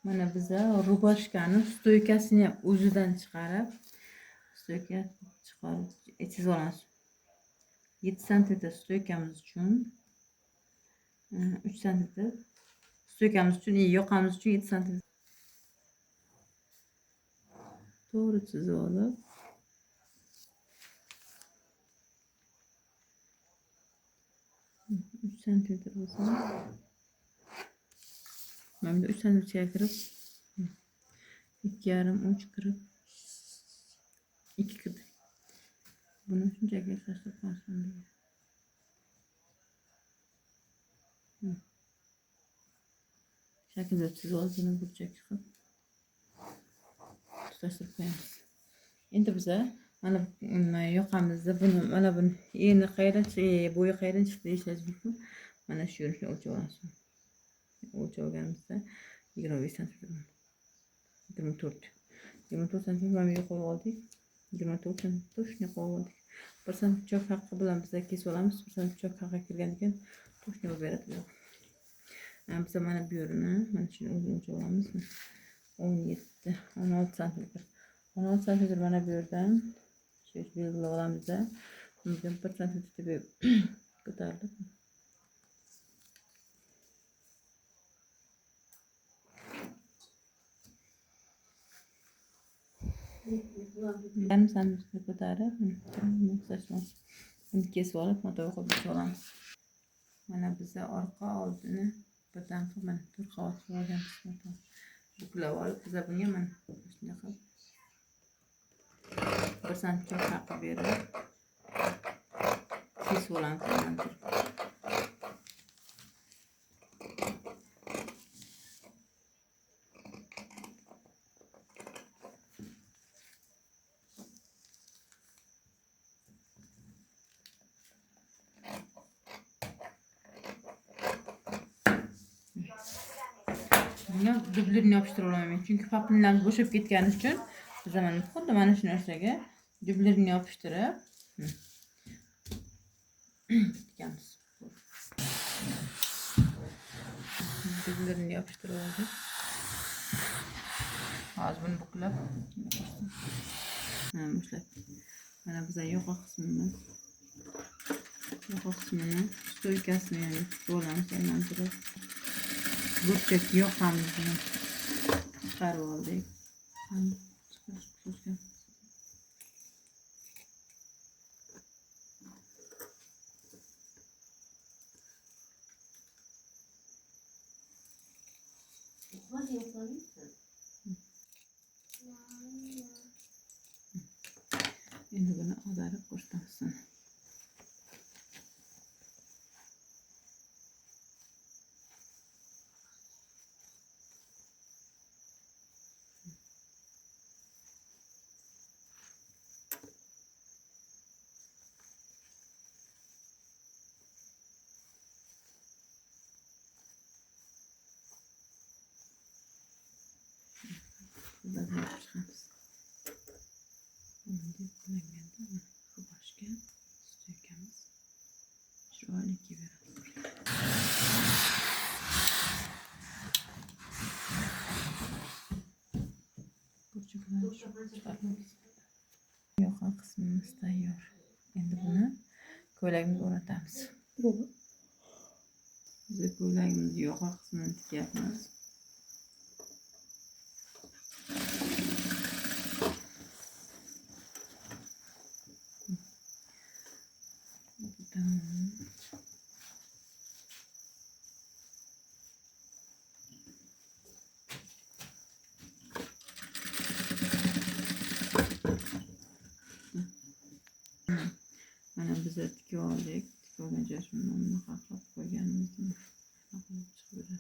Mana biza rubashkani stoykasini ham o'zidan chiqarib, stoyka chiqarib aytib olamiz. 7 sm stoykamiz uchun 3 sm stoykamiz uchun yoqamiz uchun 7 sm to'g'ri chizib olib, uch santimetr bo'lsa, mana bu 3 santimetrga kirib 2,5 3 kirib 2 kirib. Buni shunchaki tashlab qo'ysin degan. Shaklda chizib olib, buni burchak qilib tutashtirib qo'yamiz. Endi biza mana yoqamizda buni mana buni eni qayerdan chiqdi, bo'yi qayerdan chiqdi deyshingiz mumkin. Mana shu yo'lni o'lchab olamiz. O'lchab olganimizda 25 sm. 24 sm mana yo'q qo'yib oldik. 24 sm to'shni qo'yib oldik. 1 sm pichoq haqqi bilan biza kesib olamiz. 1 sm pichoq haqqi kirgan ekan to'shni bo'lib beradi. Biza mana bu yerini mana shuni o'lchab olamiz. 16 sm. 16 sm mana bu yerdan shu belgilab olamiz. Bundan 1 sm deb ko'tarilib. Yarim santimetrga ko'tarib, buni kesib olib, matoga qo'yib olamiz. Mana biza orqa oldini birdan qilib, mana 4 qavat qilib olganmiz. Buklab olib, biza bunga mana shunday qilib 1 sm haqqi berib kesib olamiz. Buni dublerini yopishtirib olaman çünkü papinlarimiz bo'shab ketgani uchun biz mana xuddi mana shu narsaga dublerini yopishtirib tikamiz. Dublerini yopishtirib oldik. Hozir buni buklab boshlab. Mana biza yoqa qismini stoykasini yani bo'lamiz, aylantirib burchak yoqamizni chiqarib oldik. Endi buni ag'darib ko'rsatamiz. Yoqa qismimiz tayyor. Endi buni ko'ylagimizga o'rnatamiz. Biz ko'ylagimizni yoqa qismini tikyapmiz. Mana biz tikib oldik. Tikib olguncha shuni qaqlab qo'yganimizni chiqib beradi.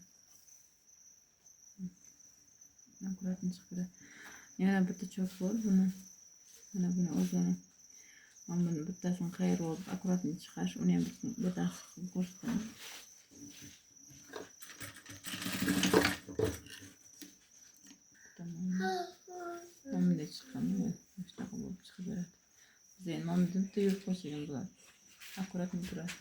Akkuratni chiqib beradi. Yana bitta cho'p bor buni. Mana buni o'zini mana buni bittasini qayirib olib akkuratni chiqarish, uni ham bitta ko'rsataman. Bunday chiqqan, shunaqa bo'lib chiqib beradi. Zeyn, mana bitta yurib qo'ysak ham bo'ladi. Akkuratni turadi.